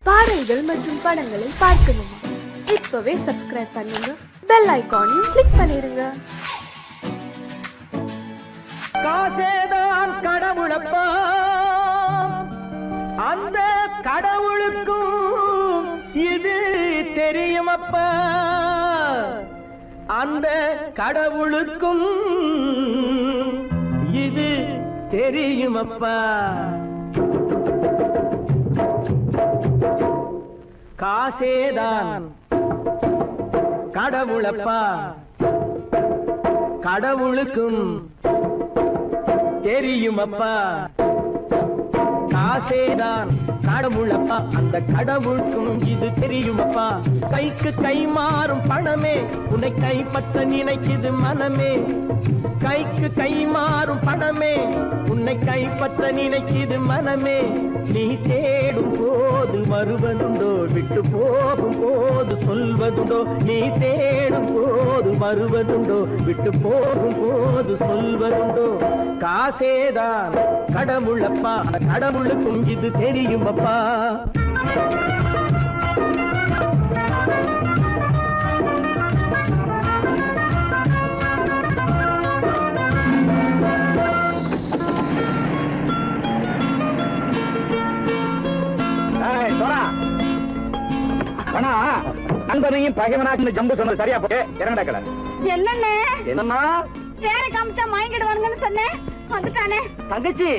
பாடல்கள் மற்றும் படங்களை பார்க்கணுமா? இப்பவே சப்ஸ்கிரைப் பண்ணுங்க, பெல் ஐகானையும் கிளிக் பண்ணிருங்க. காசேதான் கடவுளப்பா, அந்த கடவுளுக்கும் இது தெரியுமப்பா, அந்த கடவுளுக்கும் இது தெரியுமப்பா. காசேதான் கடவுளப்பா, கடவுளுக்கும் தெரியுமப்பா. காசேதான் கடவுளப்பா, அந்த கடவுளுக்கும் இது தெரியுமப்பா. கைக்கு கை மாறும் பணமே உன்னை கைப்பற்ற நினைக்குது மனமே. கைக்கு கை மாறும் பணமே உன்னை கைப்பற்ற நினைக்குது மனமே. நீ தேடும் போது வருவதுண்டோ, விட்டு போகும் போது சொல்வதுண்டோ. நீ தேடும் போது வருவதுண்டோ, விட்டு போகும் போது சொல்வதுண்டோ. காசேதான் கடவுளப்பா, கடவுளுக்கும் இது தெரியுமப்பா. நண்பனையும் பகைவனாக்கு ஜம்பு சொன்னது சரியா போய் இறங்கடக்கல. என்னண்ணே என்னம்மா வேற காமிச்சா மயங்கிடுவானுங்கன்னு சொன்னேன், வந்துட்டானே. தங்கச்சி,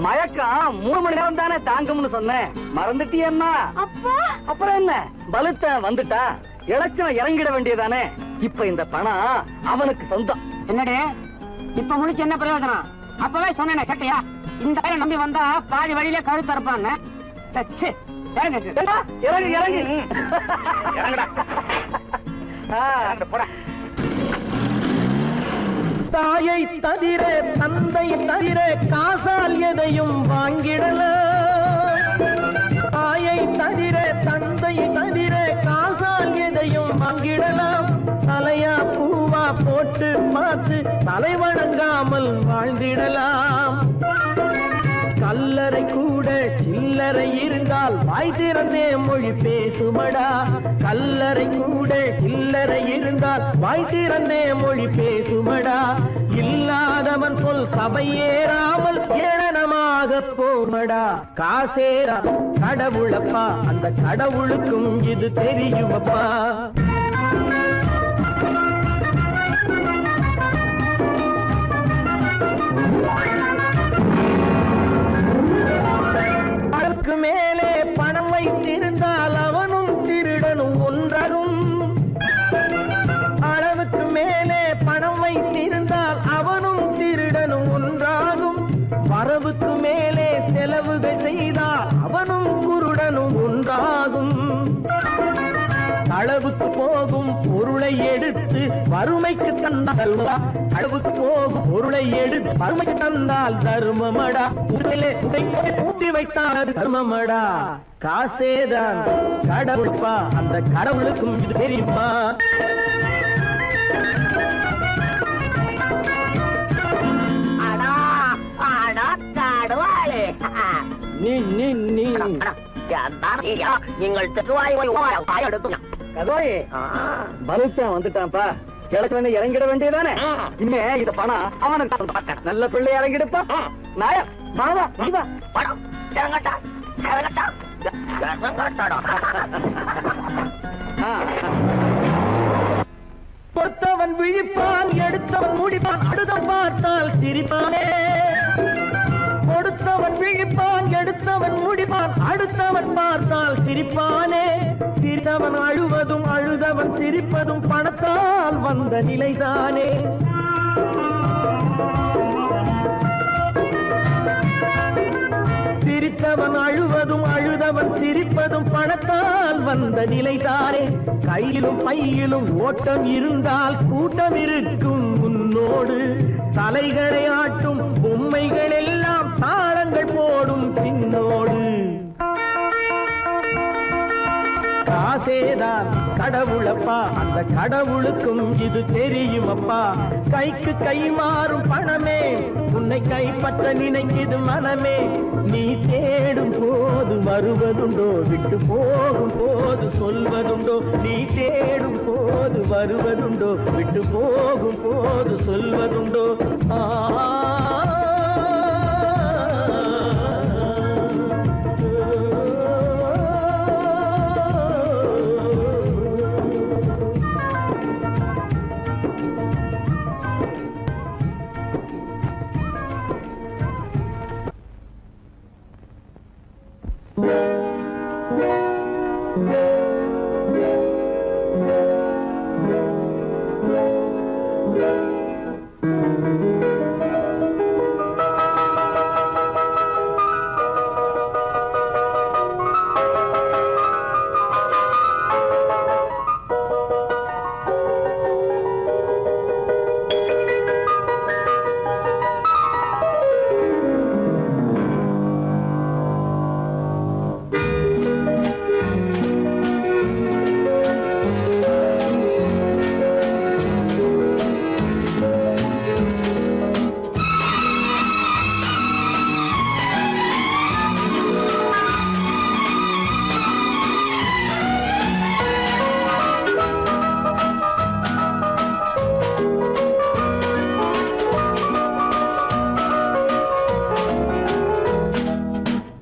மயக்கம் 3 மணி நேரம் தானே தாங்கும்னு சொன்னேன், மறந்துட்டியம்மா? அப்போ அப்புறம் என்ன, பலுத்த வந்துட்டா இலச்சம் இறங்கிட வேண்டியதானே. இப்ப இந்த பணம் அவனுக்கு சொந்தம். என்னடே இப்ப முடிச்சு என்ன பிரயோஜனம்? அப்பவே சொன்னேன் கேட்டியா? இந்த பையன் நம்பி வந்தா பாதி வழியிலே கழுத்து அறுப்பான்னு. இறங்கு இறங்கு இறங்குடா. தாயை தவிர தந்தை தவிர காசால் எதையும் வாங்கிடலாம். தாயை தவிர தந்தை தவிர காசால் எதையும் வாங்கிடலாம். தலையா பூவா போட்டு பார்த்து தலை வணங்காமல் வாழ்ந்திடலாம். கல்லறை கூட சில்லறை இருந்தால் வாய் திறந்தே மொழி பேசுமடா. கல்லறை கூட சில்லறை இருந்தால் வாய் திறந்தே மொழி பேசுமடா. இல்லாதவன் சொல் சபையேறாமல் ஏளனமாக போமடா. காசேரா கடவுளப்பா, அந்த கடவுளுக்கும் இது தெரியுமப்பா. அளவுக்கு மேலே பணம் வைத்திருந்தால் அவனும் திருடனும் ஒன்றாகும். அளவுக்கு மேலே பணம் வைத்திருந்தால் அவனும் திருடனும் ஒன்றாகும். வரவுக்கு மேலே செலவுகள் செய்தால் அவனும் குருடனும் ஒன்றாகும். அளவுக்கு போகும் பொருளை எடுத்து வறுமைக்கு தந்தால், அளவுக்கு போகும் பொருளை எடுத்து வறுமைக்கு தந்தால் தர்மமடா. ஊட்டி வைத்தால் தர்மமடா. காசேதான் கடவுள்ப்பா, அந்த கடவுளுக்கும் இது தெரியுமா? நீ நீ நீ வந்துட்டான்ப்பா. கிழக்கு வந்து இறங்கிட வேண்டியதானே. இனிமே இந்த பணம் அவனுக்கு நல்ல பிள்ளை இறங்கிடுப்பா. நாயா கொடுத்தவன் விழிப்பான், எடுத்தவன் முடிப்பான், அடுத்த பார்த்தால் சிரிப்பானே. கொடுத்தவன் விழிப்பான், எடுத்தவன் முடிப்பான், அடுத்தவன் பார்த்தால் சிரிப்பானே. சிரித்தவன் அழுவதும் அழுதவன் சிரிப்பதும் பணத்தால் வந்த நிலைதானே. சிரித்தவன் அழுவதும் அழுதவன் சிரிப்பதும் பணத்தால் வந்த நிலைதானே. கையிலும் பையிலும் ஓட்டம் இருந்தால் கூட்டம் இருக்கும் உன்னோடு. தலைகளை ஆட்டும் பொம்மைகள் எல்லாம் தாளங்கள் போடும் பின்னோடு. ஆசேதான் கடவுளப்பா, அந்த கடவுளுக்கும் இது தெரியுமப்பா. கைக்கு கை மாறும் பணமே உன்னை கைப்பற்ற நினைக்குது மனமே. நீ தேடும் போது வருவதுண்டோ, விட்டு போகும் போது சொல்வதுண்டோ. நீ தேடும் போது வருவதுண்டோ, விட்டு போகும் போது சொல்வதுண்டோ.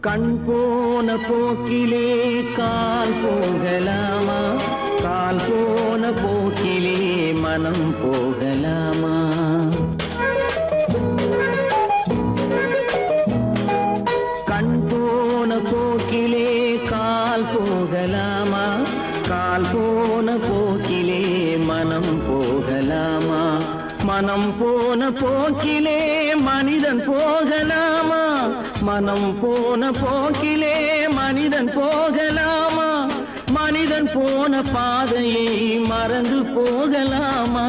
கண் போன போக்கிலே கால் போகலாமா, கால் போன போக்கிலே மனம் போகலாமா. கண் போன போக்கிலே கால் போகலாமா, கால் போன போக்கிலே மனம் போகலாமா. மனம் போன போக்கிலே மனிதன் போகலாமா, மனம் போன போக்கிலே மனிதன் போகலாமா. மனிதன் போன பாதையை மறந்து போகலாமா,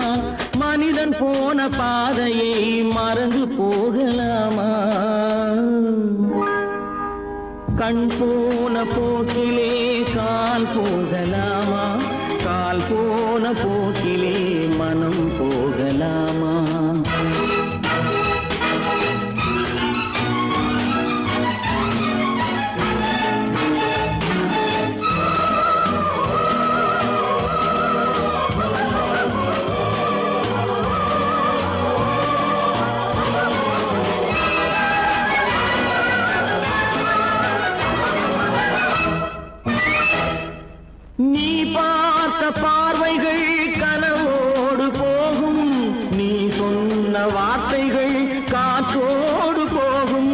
மனிதன் போன பாதையை மறந்து போகலாமா. கண் போன போக்கிலே கால் போகலாமா, கால் போன போக்கிலே மனம் போகலாமா. நீ பார்த்த பார்வைகள் கனவோடு போகும், நீ சொன்ன வார்த்தைகள் காற்றோடு போகும்.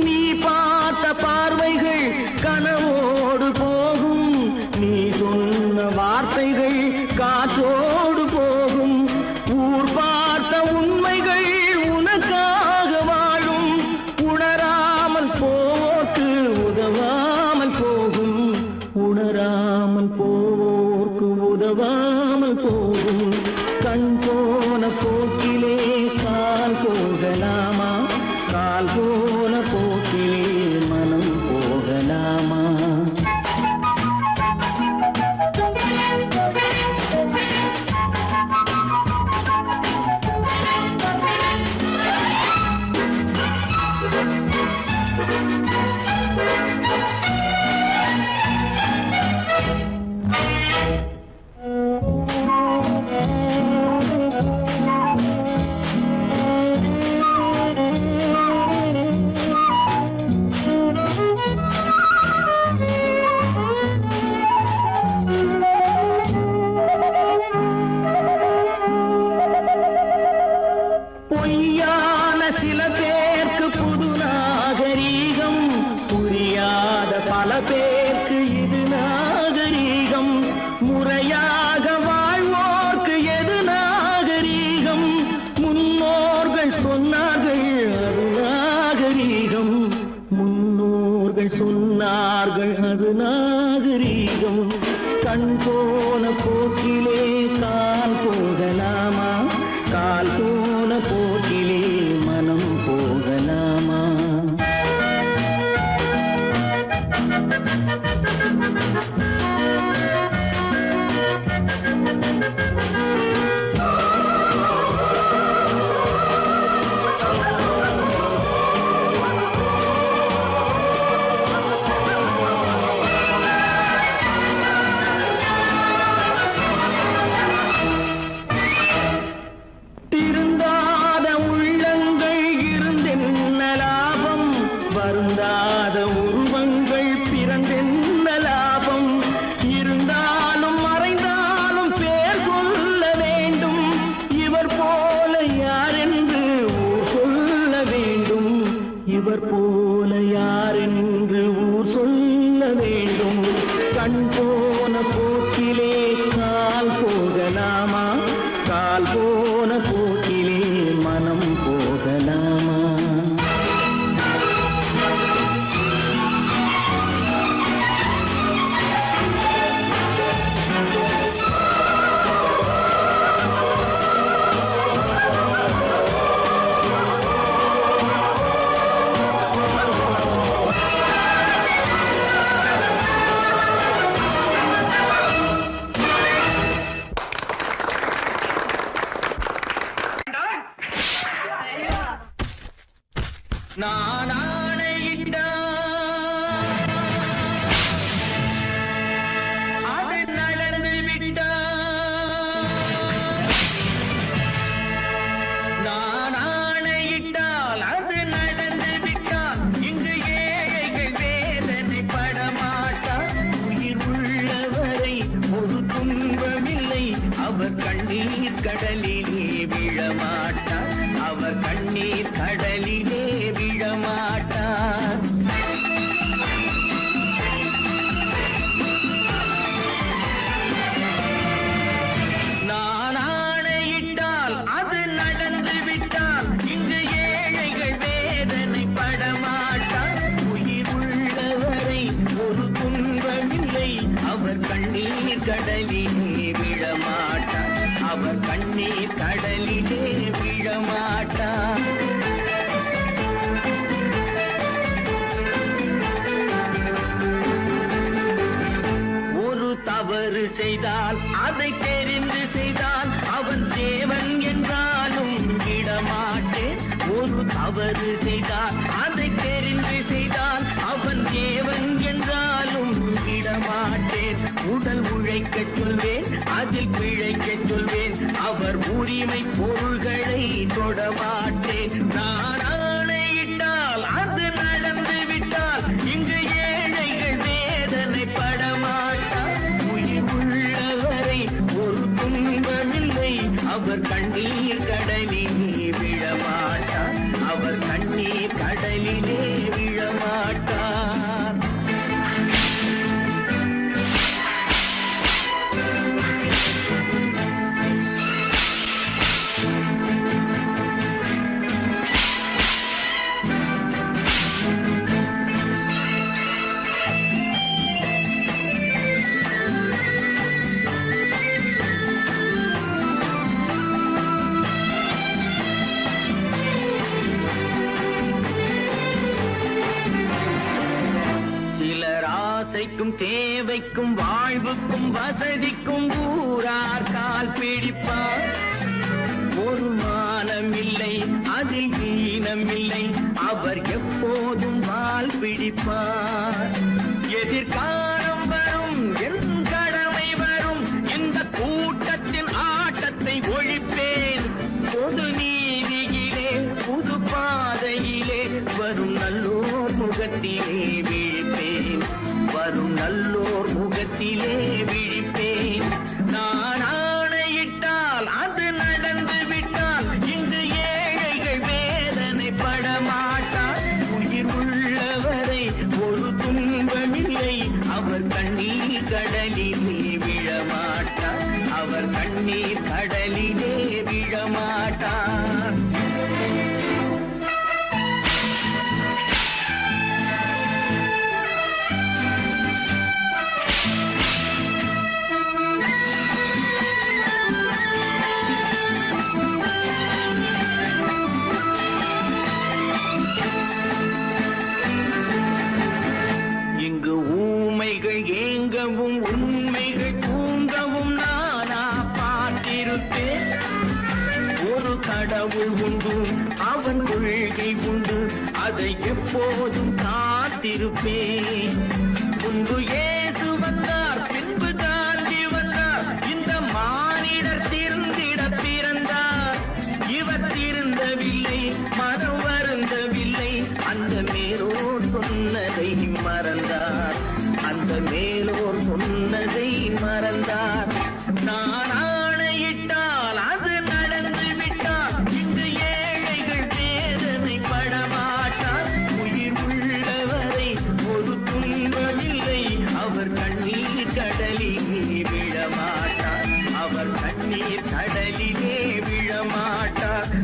நீ பார்த்த பார்வைகள் கனவோடு போகும், நீ சொன்ன வார்த்தைகள் காற்றோடு போகும். ஊர் பார்த்த உண்மைகள் உனக்காக வாழும், உணராமல் போக்கு உதவாமல் போகும், உணராமல் போக்கு உதவாமல் போகும். கண் போன போக்கிலே கால் போகலாமா, கால் போன போக்கிலே மனம் போகலாமா. பொய்யான சில பேருக்கு புது நாகரீகம், புரியாத பல பேருக்கு இது நாகரீகம். முறையாக வாழ்வோர்க்கு எது நாகரீகம், முன்னோர்கள் சொன்னார்கள் அது நாகரீகம், முன்னோர்கள் சொன்னார்கள் அது நாகரீகம். கண் போன போக்கிலே கால் போகலாமா, கால் போன போக்கிலே மனம் போகலாமா. திருந்தாத உள்ளங்கள் இருந்தென்ன லாபம், வருந்தாத உருவங்கள் பிறந்தென்ன லாபம். இருந்தாலும் மறைந்தாலும் பேர் சொல்ல வேண்டும், இவர் போல யாரென்று ஊர் சொல்ல வேண்டும், இவர் போல யாரென்று ஊர் சொல்ல வேண்டும். கண் போன போக்கிலே கால் போகலாமா, கால் போன போக்கிலே மனம் போகலாமா? நான் ஆணையிட்டால் அது நடந்து விட்டால், நான் ஆணையிட்டால் அது நடந்து விட்டால், இங்கு ஏழைகள் வேதனை படமாட்டார். உயிர் உள்ளவரை ஒரு துன்பமில்லை, அவர் கண்ணீர் கடலிலே விழமாட்டார், அவர் கண்ணீர் கடலிலே விழமாட்டார். நான் ஆணையிட்டால் அது நடந்து விட்டால், இங்கு ஏழைகள் வேதனை படமாட்டார். உயிர் உள்ளவரை ஒரு துன்பமில்லை, அவர் கண்ணீர் கடலிலே விழமாட்டார், அவர் கண்ணீர் கடலிலே விழமாட்டார். ஒரு தவறு செய்தால் அதை தெரிந்து செய்தால் அவன் தேவன் என்றாலும் விடமாட்டேன். ஒரு தவறு செய்தால் அதை தெரிந்து செய்தால் அவன் தேவன் என்றாலும் விடமாட்டேன். உடல் உழைக்கச் சொல்வேன், அதில் பிழைக்கச் சொல்வேன், அவர் உரிமை பொருள்களை தொடமாட்டேன். நான் ஆணையிட்டால் அது நடந்து விட்டால், இங்கு ஏழைகள் வேதனை படமாட்டார். உயிர் உள்ளவரை ஒரு துன்பமில்லை, அவர் கண்ணீர் கடலிலே விழமாட்டார், அவர் கண்ணீர் கடலிலே விழமாட்டார். ஆசைக்கும் தேவைக்கும் வாழ்வுக்கும் வசதிக்கும் ஊரார் கால் பிடிப்பார். ஒரு மானம் இல்லை, அதில் ஈனம் இல்லை, அவர் எப்போதும் வால் பிடிப்பார். எதிர்காலம் வரும், என் கடமை வரும், இந்த கூட்டத்தின் ஆட்டத்தை ஒழிப்பேன். பொது நீதியிலே புது பாதையிலே வரும் நல்லோர் முகத்திலே விழிப்பேன், வரும் நல்லோர் முகத்திலே விழிப்பேன். நான் ஆணையிட்டால் அது நடந்து விட்டால், இங்கு ஏழைகள் வேதனை படமாட்டார். உயிர் உள்ளவரை ஒரு துன்பமில்லை, அவர் கண்ணீர் கடலிலே விழமாட்டார், அவர் கண்ணீர் கடலிலே விழமாட்டார். ஏங்கவும் உண்மைகள் தூங்கவும் நானா கடவுள் உண்டு, அவன் கொள்கை உண்டு, அதை எப்போதும் காத்திருப்பேன். முன்பு இயேசு வந்தார், பின்பு காந்தி வந்தார், இந்த மானிடர் திருந்திட பிறந்தார். இவர் திருந்தவில்லை, மனம் வருந்தவில்லை, அந்த மேலோர் சொன்னதை மறந்தார், அந்த மேலோர் சொன்னதை மறந்தார். நான் ஆணையிட்டால் அது நடந்து விட்டால், இங்கு ஏழைகள் வேதனை படமாட்டார். உயிர் உள்ளவரை ஒரு துன்பமில்லை, அவர் கண்ணீர் கடலிலே விழமாட்டார், அவர் கண்ணீர் கடலிலே விழமாட்டார்.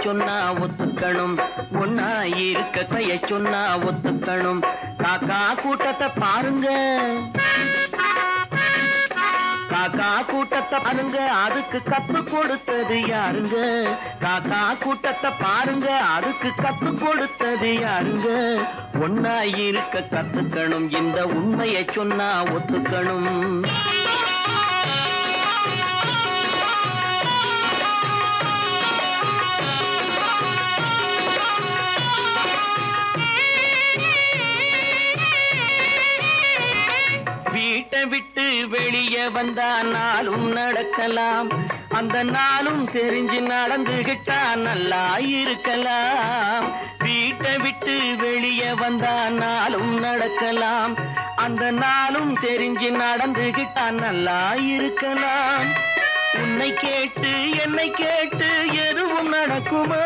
சொன்னா ஒத்துக்கணும், ஒன்னா இருக்க கைய சொன்னா ஒத்துக்கணும். காக்கா கூட்டத்தை பாருங்க, காக்கா கூட்டத்தை பாருங்க, அதுக்கு கத்து கொடுத்தது யாருங்க? காக்கா கூட்டத்தை பாருங்க, அதுக்கு கத்து கொடுத்தது யாருங்க? ஒன்னா இருக்க கத்துக்கணும், இந்த உண்மையை சொன்னா ஒத்துக்கணும். வீட்டை விட்டு வெளியே வந்தா நாளும் நடக்கலாம், அந்த நாளும் தெரிஞ்சு நடந்துகிட்டா நல்லா இருக்கலாம். வீட்டை விட்டு வெளியே வந்தா நாளும் நடக்கலாம், அந்த நாளும் தெரிஞ்சு நடந்துகிட்டா நல்லா இருக்கலாம். உன்னை கேட்டு என்னை கேட்டு எதுவும் நடக்குமா?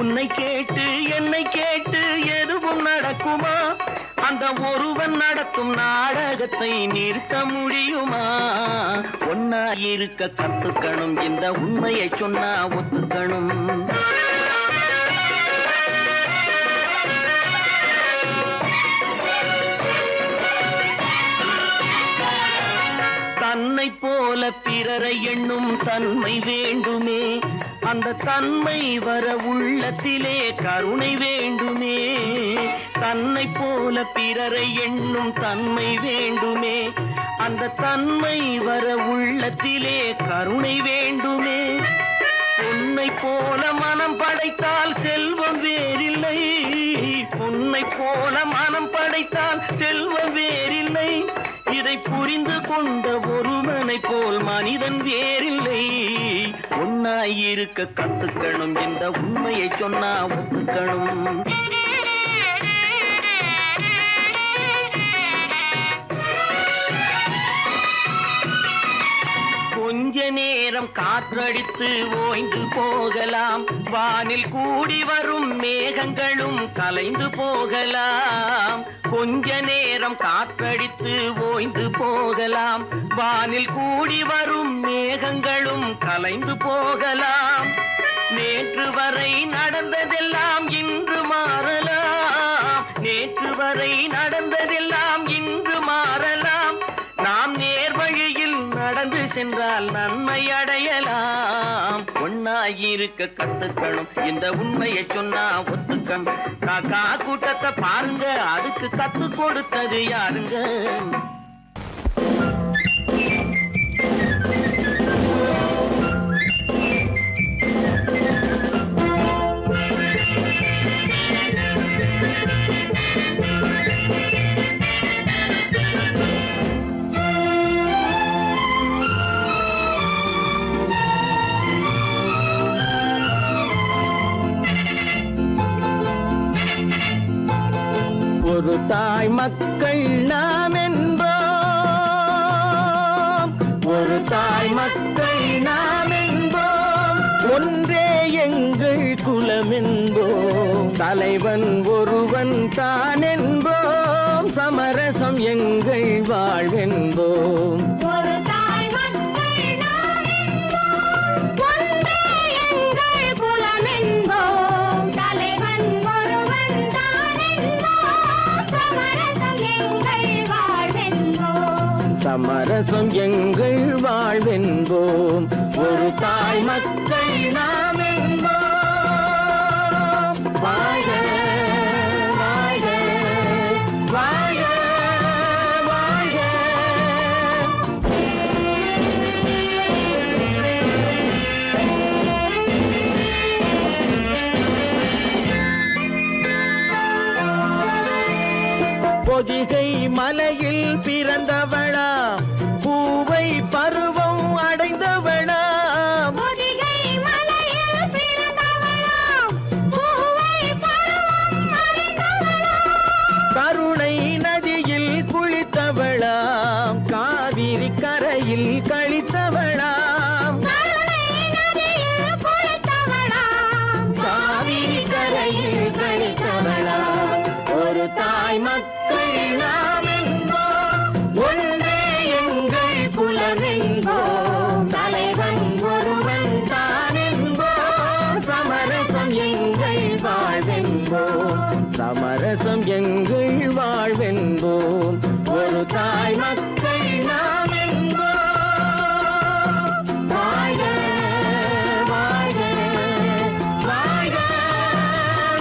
உன்னை கேட்டு என்னை கேட்டு எதுவும் நடக்குமா? அந்த ஒருவன் நடத்தும் நாடகத்தை நிறுத்த முடியுமா? ஒன்னா இருக்க கத்துக்கணும், இந்த உண்மையை சொன்னா ஒத்துக்கணும். தன்னை போல பிறரை எண்ணும் தன்மை வேண்டுமே, அந்த தன்மை வர உள்ளத்திலே கருணை வேண்டுமே. தன்னை போல பிறரை எண்ணும் தன்மை வேண்டுமே, அந்த தன்மை வர உள்ளத்திலே கருணை வேண்டுமே. பொன்னை போல மனம் படைத்தால் செல்வம் வேறில்லை, பொன்னை போல மனம் படைத்தால் செல்வம் வேறில்லை. இதை புரிந்து கொண்ட ஒருவனை போல் மனிதன் வேறில்லை. ஒன்னாயிருக்க கத்துக்கணும், இந்த உண்மையை சொன்னா ஒத்துக்கணும். கொஞ்ச நேரம் காற்றடித்து ஓய்ந்து போகலாம், வானில் கூடி வரும் மேகங்களும் கலைந்து போகலாம். கொஞ்ச நேரம் காற்றடித்து ஓய்ந்து போகலாம், வானில் கூடி வரும் மேகங்களும் கலைந்து போகலாம். நேற்று வரை நடந்ததெல்லாம் இன்று மாறலாம், நேற்று வரை நடந்ததெல்லாம் இன்று மாறலாம். நாம் நேர்வழியில் நடந்து சென்றால் நன்மை அடையலாம். ஒன்னாயிருக்க கத்துக்கணும், இந்த உண்மையை சொன்னா ஒத்துக்கணும். காக்கா கூட்டத்தை பாருங்க, அதுக்கு கத்து கொடுத்தது யாருங்க? ஒரு தாய் மக்கள் நாம் என்போம், ஒரு தாய் மக்கள் நாம் என்போம், ஒன்றே எங்கள் குலம் என்போம், தலைவன் ஒருவன் தான் என்போம், சமரசம் எங்கள் வாழ்வென்போம். சமரசம் எங்கள் வாழ்வென்போம், ஒரு தாய் மக்கள் நாம் என்போம். வாழ்க தாய் மக்கள் நாம் என்போம், ஒன்றே எங்கள் குலம் என்போம், தலைவன் ஒருவன் தான் என்போம், சமரசம் எங்கள் வாழ்வென்போம், சமரசம் எங்கள் வாழ்வென்போம், ஒரு தாய் மக்கள் நாம் என்போம். வாழ்க வாழ்க வாழ்க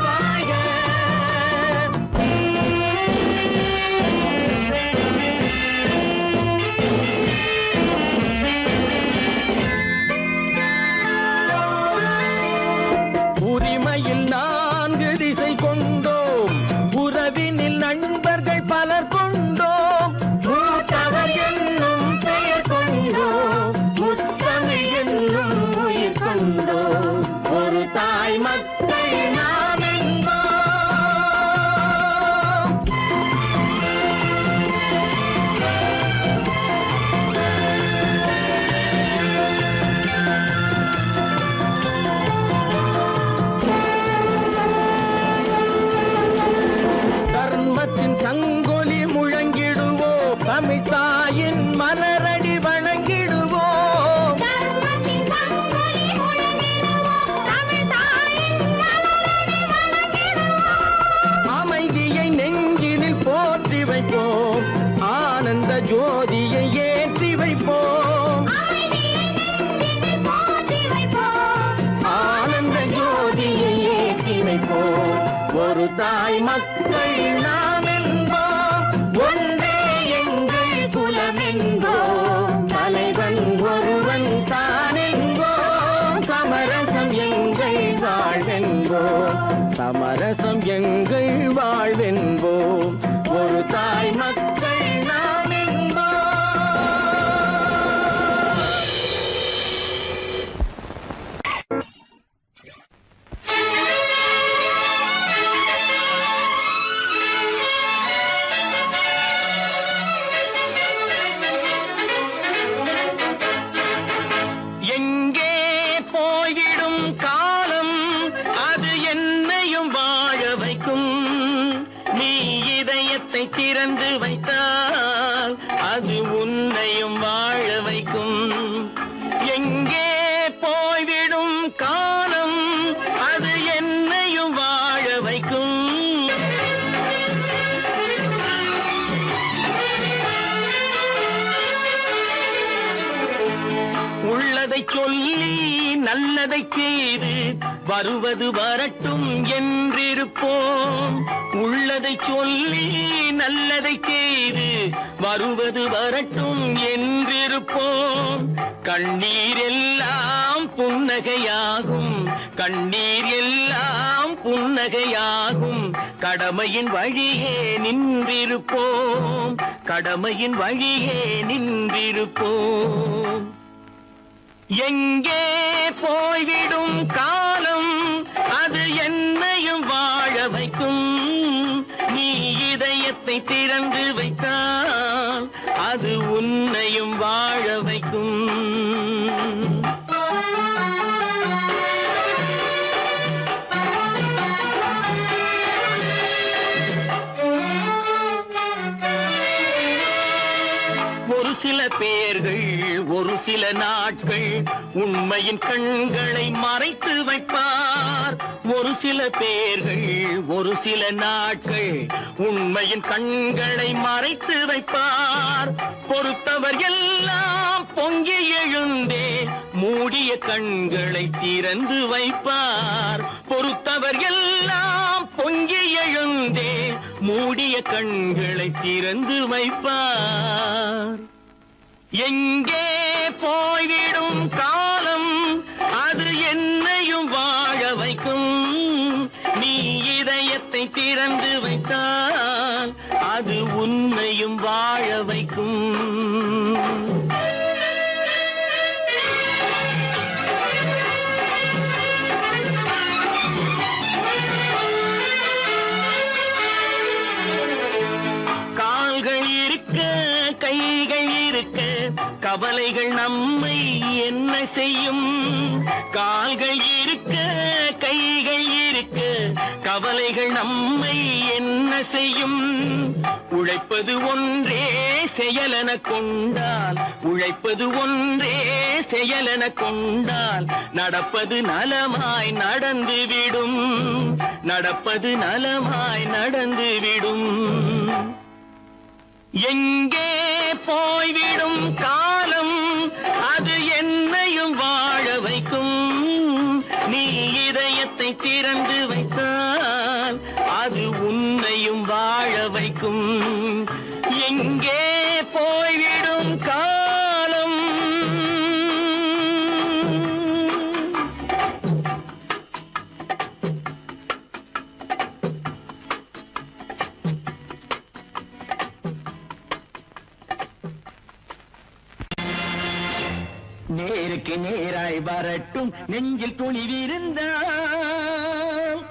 வாழ்க. உரிமையில் 4 திசை கொண்டோம், உறவினில் நண்பர்கள் பலர் கொண்டோம், மூத்தவர் என்னும் பெயர் கொண்டோம், முத்தமிழ் என்னும் உயிர் கொண்டோம், ஒரு தாய் மக்கள் நாம் என்போம். தர்மத்தின் சங்கொலி முழங்கிடுவோம், தமிழ் தாயின் மலரடி வணங்கிடுவோம், அமைதியை நெஞ்சினில் போற்றி வைப்போம், ஆனந்த ஜோதியை ஏற்றி வைப்போம், ஆனந்த ஜோதியை ஏற்றி வைப்போம், ஒரு தாய் மக்கள் நாம் என்போம், ஒன்றே எங்கள் குலம் என்போம், தலைவன் ஒருவன் தான் என்போம், சமரசம் எங்கள் வாழ்வென்போம், சமரசம் எங்கள் வாழ்வென்போம், ஒரு தாய் மக்கள் நாம் என்போம். எங்கே போய்விடும் காலம், அது என்னையும் வாழ வைக்கும், நீ இதயத்தை திறந்து வைத்தால் அது உன்னையும் வாழ வைக்கும். எங்கே போய்விடும் காலம், அது என்னையும் வாழ வைக்கும். உள்ளதை சொல்லி நல்லதை செய்து வருவது வரட்டும் என்றிருப்போம், உள்ளதை சொல்லி நல்லதை செய்து வருவது வரட்டும் என்றிருப்போம், கண்ணீர் எல்லாம் புன்னகையாகும், கண்ணீர் எல்லாம் புன்னகையாகும், கடமையின் வழியே நின்றிருப்போம், கடமையின் வழியே நின்றிருப்போம். எங்கே போய்விடும் காலம், அது என்னையும் வாழ வைக்கும், நீ இதயத்தை திறந்து வைத்தால் அது உன்னையும் வாழ வைக்கும். ஒரு சில பேர்கள் ஒரு சில நாட்கள் உண்மையின் கண்களை மறைத்து வைப்பார், ஒரு சில பேர்கள் ஒரு சில நாட்கள் உண்மையின் கண்களை மறைத்து வைப்பார், பொறுத்தவர் எல்லாம் பொங்கி எழுந்தே மூடிய கண்களை திறந்து வைப்பார், பொறுத்தவர் எல்லாம் பொங்கி எழுந்தே மூடிய கண்களை திறந்து வைப்பார். எங்கே போய்விடும் காலம், அது என்னையும் வாழ வைக்கும், நீ இதயத்தை திறந்து வைத்தால் அது உன்னையும் வாழ வைக்கும். கைகள் இருக்க கவலைகள் நம்மை என்ன செய்யும், கால்கள் இருக்க கைகள் இருக்க கவலைகள் நம்மை என்ன செய்யும்? உழைப்பது ஒன்றே செயலென கொண்டால், உழைப்பது ஒன்றே செயலென கொண்டால், நடப்பது நலமாய் நடந்துவிடும், நடப்பது நலமாய் நடந்துவிடும். எங்கே போய்விடும் காலம், அது என்னையும் வாழ வைக்கும். நீ இதயத்தை திறந்து வைத்தால், அது உன்னையும் வாழ வைக்கும். எங்கே போய்விடும் காலம். நேருக்கு நேராய் வரட்டும் நெஞ்சில் துணிவிருந்தால்,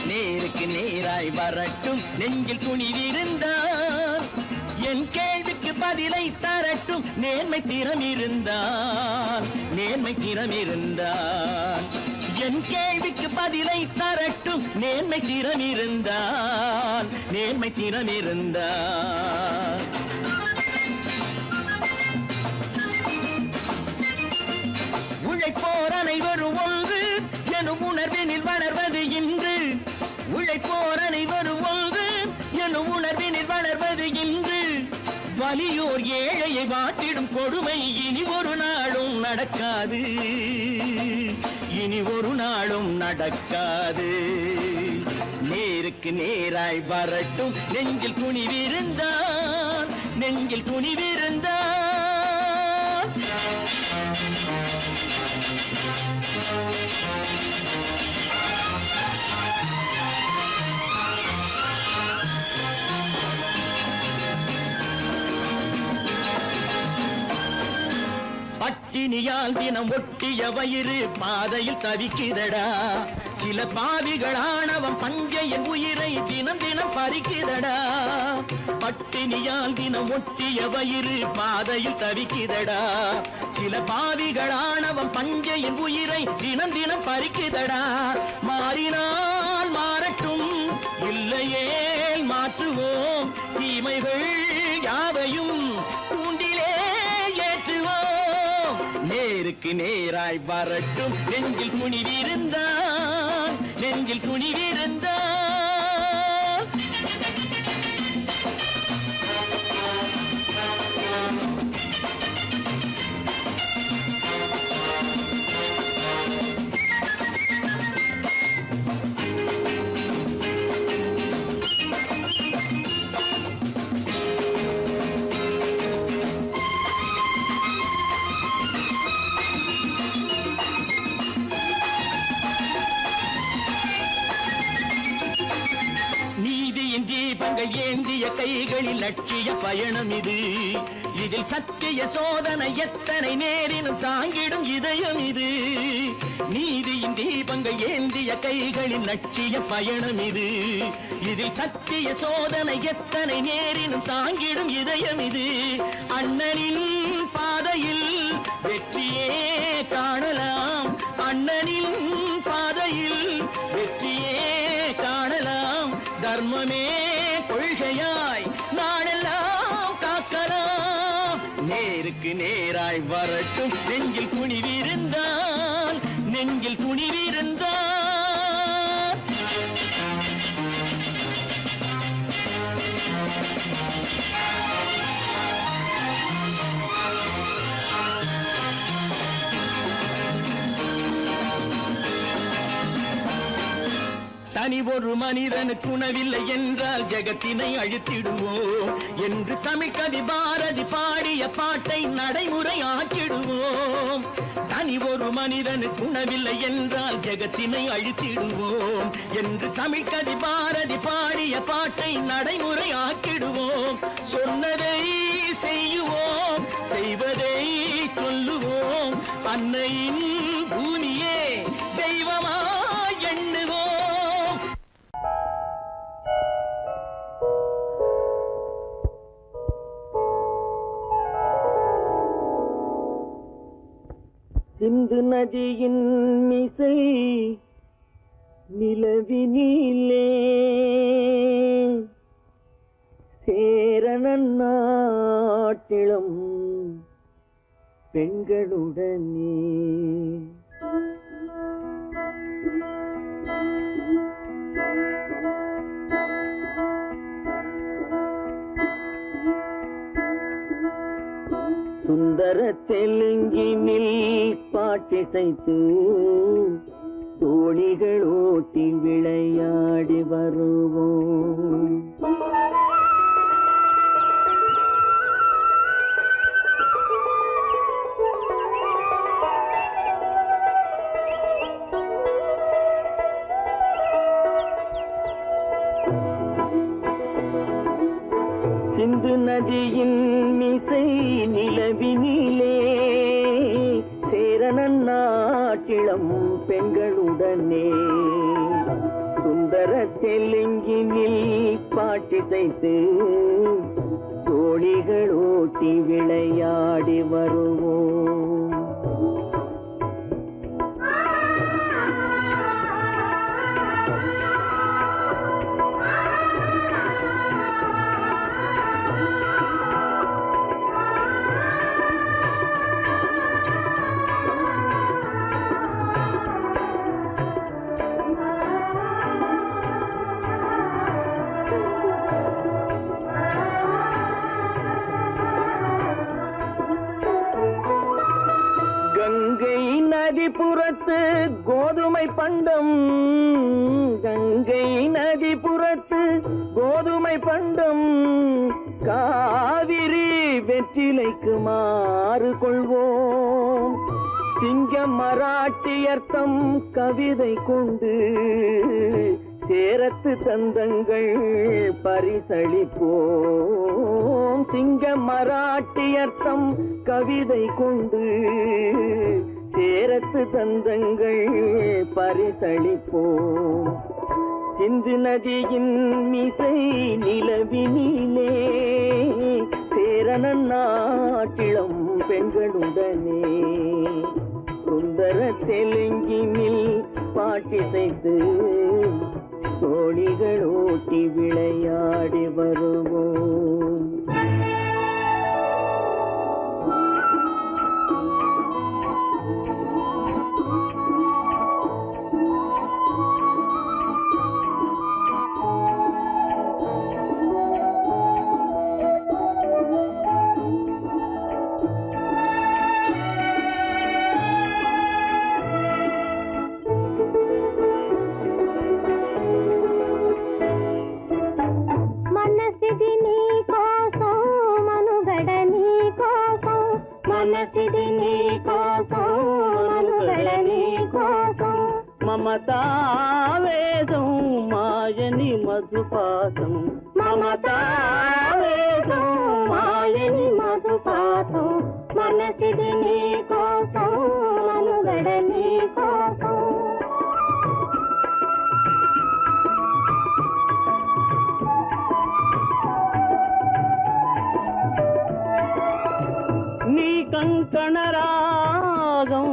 நேருக்கு நேராய் வரட்டும் நெஞ்சில் துணிவிருந்தால், என் கேள்விக்கு பதிலை தரட்டும் நேர்மை திறம் இருந்தால், நேர்மை திறம் இருந்தால். என் கேள்விக்கு பதிலை தரட்டும் நேர்மை திறம் இருந்தால், நேர்மை திறம் இருந்தால். உழைப்போர் அனைவரும் ஒன்று எனும் உணர்வினில் வளர்வது இன்று, உழைப்போர் அனைவரும் ஒன்று எனும் உணர்வினில் வளர்வது இன்று. வலியோர் ஏழையை வாட்டிடும் கொடுமை இனி ஒரு நாளும் நடக்காது, இனி ஒரு நாளும் நடக்காது. நேருக்கு நேராய் வரட்டும் நெஞ்சில் துணிவிருந்தால், நெஞ்சில் துணிவிருந்தால். பட்டினியால் தினம் ஒட்டிய வயிறு பாதையில் தவிக்குதடா, சில பாவிகள் ஆணவம் பஞ்சையின் உயிரை தினம் தினம் பறிக்குதடா. பட்டினியால் தினம் ஒட்டிய வயிறு பாதையில் தவிக்குதடா, சில பாவிகள் ஆணவம் பஞ்சையின் உயிரை தினம் தினம் பறிக்குதடா. மாறினால் மாறட்டும், இல்லையே மாற்றுவோம், தீமைகள் யாவையும் கூண்டிலே ஏற்றுவோம். நேருக்கு நேராய் வரட்டும் நெஞ்சில் துணிவிருந்தால், நெஞ்சில் துணிவிருந்தால். தீபங்கள் ஏந்திய கைகளில் லட்சிய பயணம் இது, இதில் சத்திய சோதனை எத்தனை நேரினும் தாங்கிடும் இதயம் இது. நீதியின் தீபங்கள் ஏந்திய கைகளில் லட்சிய பயணம் இது, இதில் சத்திய சோதனை எத்தனை நேரினும் தாங்கிடும் இதயம் இது. அண்ணனின் பாதையில் வெற்றியே காணலாம், அண்ணனின் பாதையில் வெற்றியே காணலாம். தர்மமே கொள்கையாய் நாடெல்லாம் காக்கலாம். நேருக்கு நேராய் வரட்டும் நெஞ்சில் துணிவிருந்தால், நெஞ்சில் துணிவிருந்தால். தனி ஒரு மனிதனுக்கு உணவில்லை என்றால் ஜெகத்தினை அழித்திடுவோம் என்று தமிழ் கவி பாரதி பாடிய பாட்டை நடைமுறை ஆக்கிடுவோம். தனி ஒரு மனிதனுக்கு உணவில்லை என்றால் ஜெகத்தினை அழித்திடுவோம் என்று தமிழ் கவி பாரதி பாடிய பாட்டை நடைமுறை ஆக்கிடுவோம். சொன்னதை செய்யுவோம், செய்வதை சொல்லுவோம், அன்னையின் பூமியே தெய்வமா எண்ணுவோம். சிந்து நதியின் மிசை நிலவினிலே சேரணன் நாட்டிலும் பெண்களுடனே சுந்தர தெலுங்கினில் பாட்டிசைத்து தோணிகள் ஓட்டி விளையாடி வருவோம். சிந்து நதியின் மிசை நிலவினிலே சேரணன் நாட்டிளம் பெண்களுடனே சுந்தர தெலுங்கினில் பாட்டிசைத்து தோணிகள் ஓட்டி விளையாடி வருவோம். நதிபுறத்து கோதுமை பண்டம் கங்கை நதிபுறத்து கோதுமை பண்டம் காவிரி வெற்றிலைக்கு மாறு கொள்வோம். சிங்கம் மராட்டியர்த்தம் கவிதை கொண்டு சேரத்து தந்தங்கள் பரிசளிப்போம். சிங்கம் மராட்டியர்த்தம் கவிதை கொண்டு சேரத்து தந்தங்கள் பரிசளிப்போம். சிந்து நதியின் மிசை நிலவினிலே சேரணன் நாட்டிளம் பெண்களுடனே சுந்தர தெலுங்கினில் பாட்டிசைத்து தோணிகள் ஓட்டி விளையாடி வருவோம். మమతావేదం మాయని మధుపాసం మమతావేదం మాయని మధుపాసం మనసిది నీ కోసం మనుగడ నీ కోసం నీ కంకణ రాగం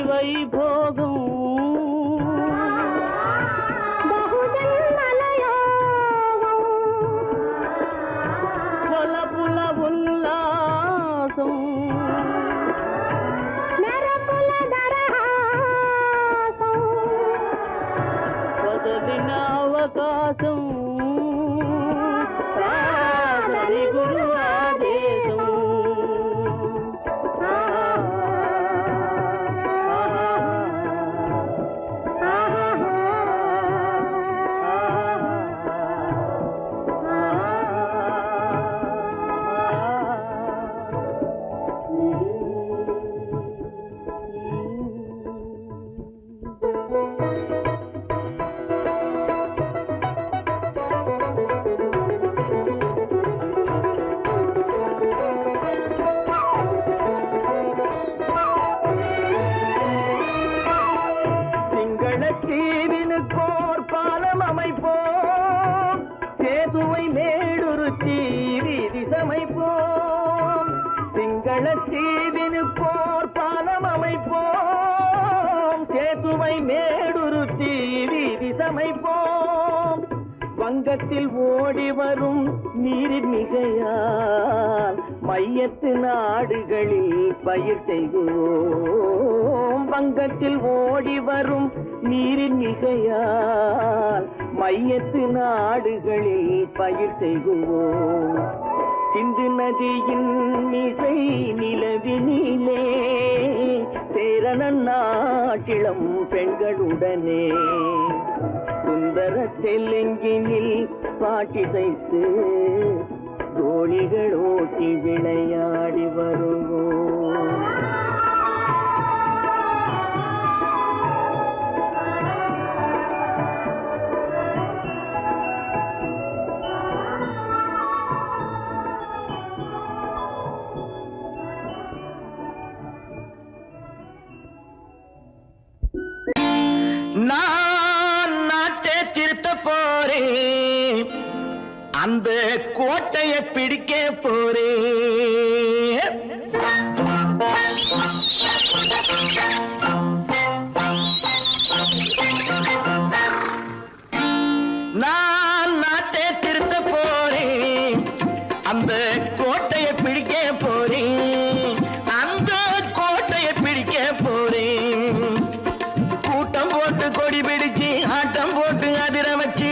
వైభోగం బహుజన్మలయోగం కొలపుల ఉల్లాసం మెరపుల దరహాసం వదలిన అవకాశం సాగరి గురు ఆదేశం தீவினுக்கோர் பாலம் அமைப்போம் சேதுவை மே வங்கத்தில் ஓடி வரும் நீரின் மிகையால் மையத்து நாடுகளில் பயிர் செய்குவோம். வங்கத்தில் ஓடி வரும் நீரின் மிகையால் மையத்து நாடுகளில் பயிர் செய்குவோம். சிந்து நதியின் மிசை நிலவினிலே சேரணன் நாட்டிளம் பெண்களுடனே சுந்தர தெலுங்கினில் பாட்டிசைத்து தோணிகள் ஓட்டி விளையாடி வருவோம். நான் நாட்டை திருத்த போறேன், அந்த கோட்டையை பிடிக்க போறேன். நான் நாட்டை திருத்த போறேன், அந்த கோட்டையை பிடிக்க போறேன், அந்த கோட்டையை பிடிக்க போறேன். கூட்டம் போட்டு கொடி பிடிச்சு ஆட்டம் போட்டு அதிர வச்சு,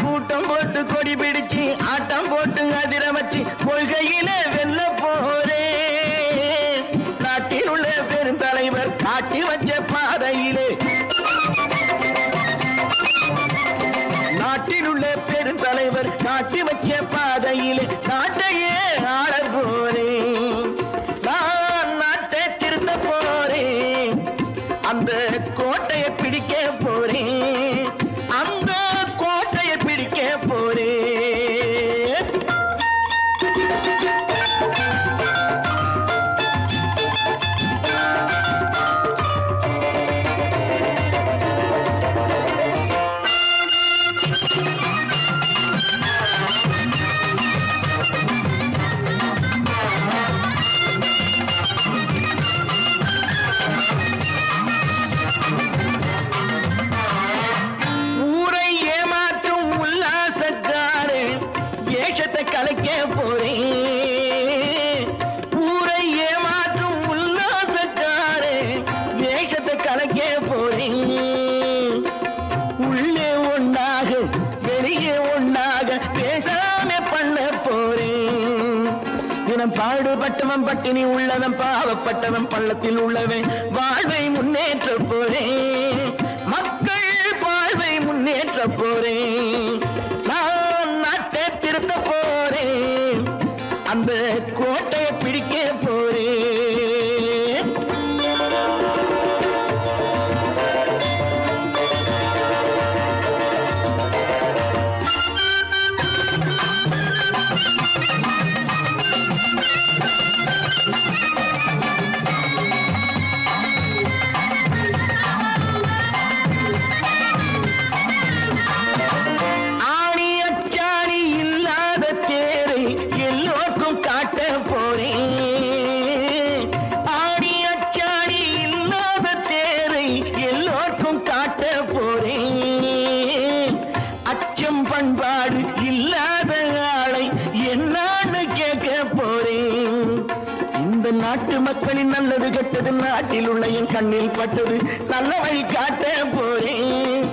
கூட்டம் போட்டு கொடி பிடிச்சு ஆட்டம் போட்டு அதிர வச்சு கொள்கையில வெல்ல போறேன். நாட்டில் உள்ள பெருந்தலைவர் காட்டி வச்ச பாதையிலே, நாட்டில் உள்ள பெருந்தலைவர் காட்டி வச்ச பாதையிலே நாட்டையே ஆள போறேன். நான் நாட்டை திருத்த போறேன், அந்த கோட்டையை பிடிக்க போறேன், அந்த கோட்டையை பிடிக்க போறேன். ஊரை ஏமாற்றும் உல்லாசக்காரே வேஷத்தை கலைக்க போறேன். ஊரை ஏமாற்றும் உல்லாசக்காரே வேஷத்தை கலைக்க போறேன். உள்ளே ஒண்ணாக வெளியே ஒண்ணாக பேசாம பண்ண போறேன். தினம் பாடுபட்டவன் பட்டினி உள்ளவன் பாவப்பட்டவன் பள்ளத்தில் உள்ளவன் வாழ்வை முன்னேற்ற போறேன். மக்கள் வாழ்வை முன்னேற்ற போறேன். நான் நாட்டை திருத்த போறேன், அந்த கோட்டையை பிடிக்க போறேன். ஆணி அச்சாணி இல்லாத தேரை எல்லோருக்கும் காட்ட போறேன். ஆணி அச்சாணி இல்லாத தேரை எல்லோருக்கும் காட்ட போறேன். அச்சம் பண்பாடு இல்லாத ஆளை என்னான்னு கேட்க போறேன். இந்த நாட்டு மக்களின் நல்லது கெட்டது நாட்டில் உள்ள என் கண்ணில் பட்டது நல்ல வழி காட்ட போறேன்.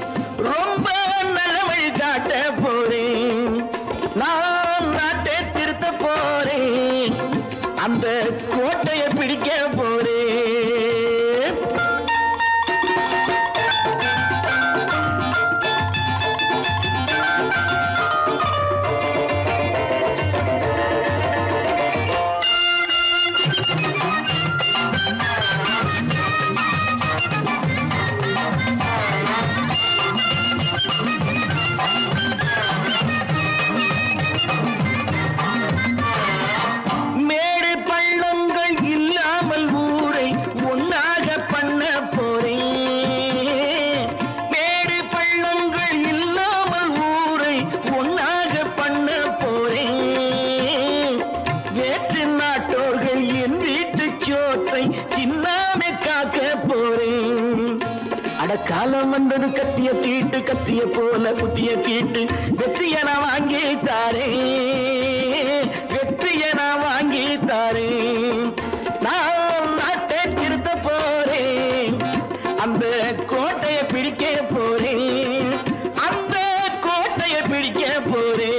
ரொம்ப நல்ல வழி காட்ட போறேன். நான் நாட்டை திருத்த போறேன், அந்த கோட்டையை பிடிக்க போறேன். அட காலம் வந்தது கத்திய போல குத்திய தீட்டு வெற்றிய நான் வாங்கி தாரேன், வெற்றிய நான் வாங்கி தாரேன். நான் நாட்டை திருத்த போறேன், அந்த கோட்டையை பிடிக்க போறேன், அந்த கோட்டையை பிடிக்க போறேன்.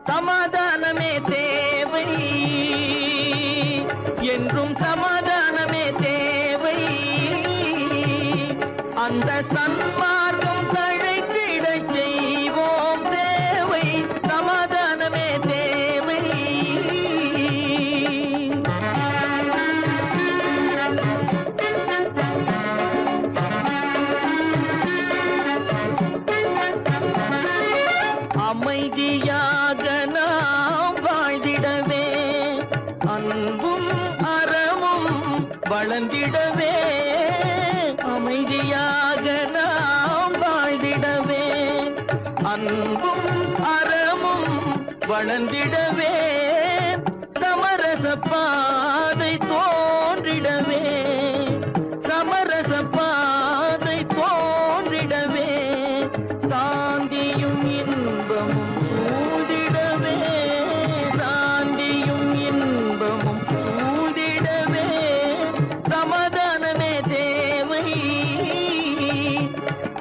சமாதானமே தேவை என்றும் சமாதானமே தேவை, அந்த சன்மார்க்கம் தழைத்திடச் செய்வோம் சேவை. சமாதானமே தேவை. அமைதியாக நாம் வாழ்ந்திடவே, அன்பும் அறமும் வளர்ந்திடவே. அமைதியாக நாம் வாழ்ந்திடவே, அன்பும் அறமும் வளர்ந்திடவே. சமரச பாதை தோன்றிடவே, சமரச பாதை தோன்றிடவே. சாந்தியும் இன்பமும் சூழ்ந்திடவே, சாந்தியும் இன்பமும் சூழ்ந்திடவே. சமாதானமே தேவை,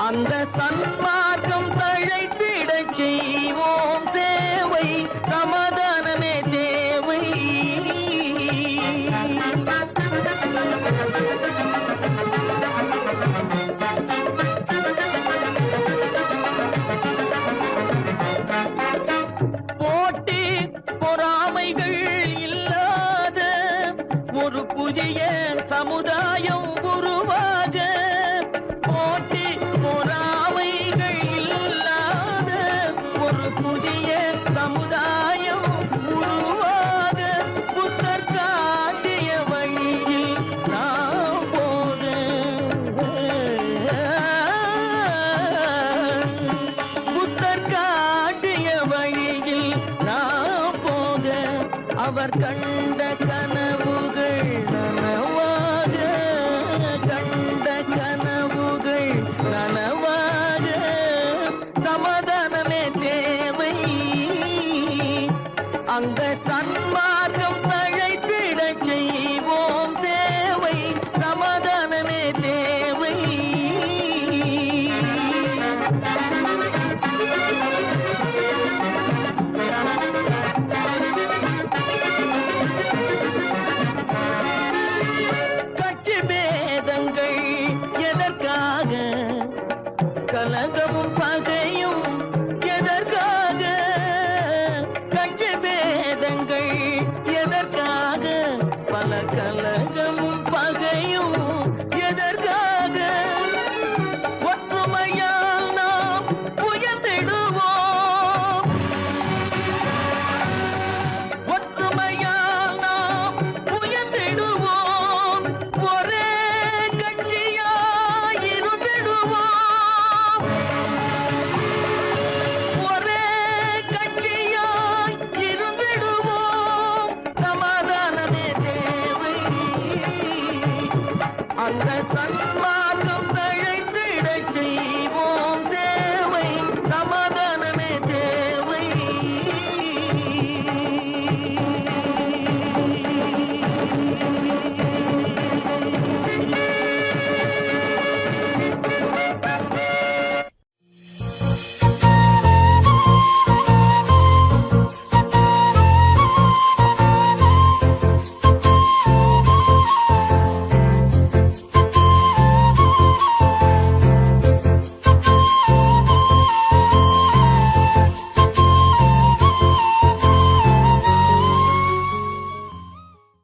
அந்த சன்மார்க்கம் தழைத்திடச் செய்வோம் சேவை. சமாதானமே தேவை. போட்டி பொறாமைகள் இல்லாத ஒரு புதிய சமுதாயம் உருவாக, போட்டி பொறாமைகள் இல்லாத ஒரு புதிய சமுதாயம் உருவாக. புத்தர் காட்டிய வழியில் நாம் போக, புத்தர் காட்டிய வழியில் நாம் போக. அவர் கண்ட கனவுகள் நனவாக, கண்ட கனவுகள் நனவாக. சமாதானமே தேவை, அங்க சன்மார்க்கம் தழைத்திடச் செய்வோம் சேவை. சமாதானமே தேவை. கட்சி பேதங்கள் எதற்காக, கலகமும் பகையும் எதற்காக. கட்சி பேதங்கள் எதற்காக, பல கலகமும் பகையும் எதற்காக. ஒற்றுமையால் நாம் உயர்ந்திடுவோம், ஒற்றுமையால் நாம் உயர்ந்திடுவோம். ஒரே கட்சியாய் இருந்திடுவோம், ஒரே கட்சியாய் இருந்திடுவோம். சமாதானமே தேவை, அந்த சன்மார்க்கம்